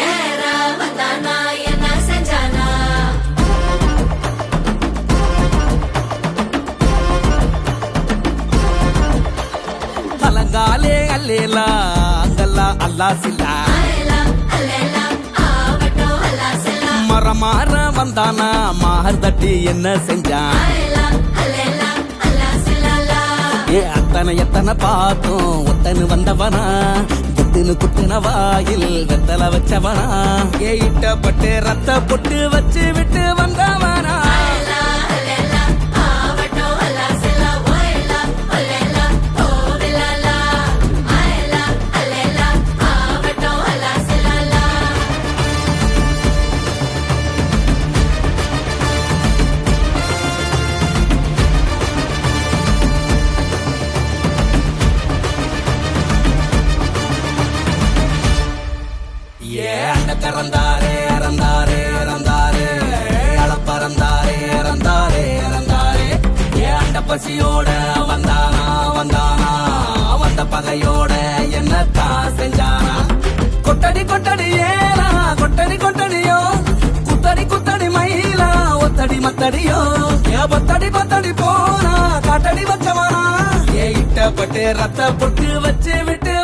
ஏற வந்தானா என்ன செஞ்சானா அலங்காலே அல்லேலா அங்கல்லா அல்லா சில்லா மரமாற வந்தானா மார் தட்டி என்ன செஞ்சான் ஏ அத்தனை எத்தனை பார்த்தோம் ஒத்தனு வந்தவனா குத்துனு குத்துன வாயில் வெத்தல வச்சவனா ஏ இட்டப்பட்டு ரத்த பொட்டு வச்சு விட்டு வந்தவனா இறந்தாரே இறந்தாரே இறந்தாரே அளப்பறந்தாரே இறந்தாரே இறந்தாரே ஏ அண்ட பசியோட வந்தானா வந்தானா வந்த பகையோட என்னத்தான் செஞ்சானா கொட்டடி கொட்டடி ஏலா கொட்டடி கொட்டடியோ குத்தடி குத்தடி மயிலா ஒத்தடி மத்தடியோ ஏ பத்தடி பத்தடி போனா காட்டடி வச்சவனா ஏ இட்டப்பட்டு ரத்த பொட்டு வச்சு விட்டு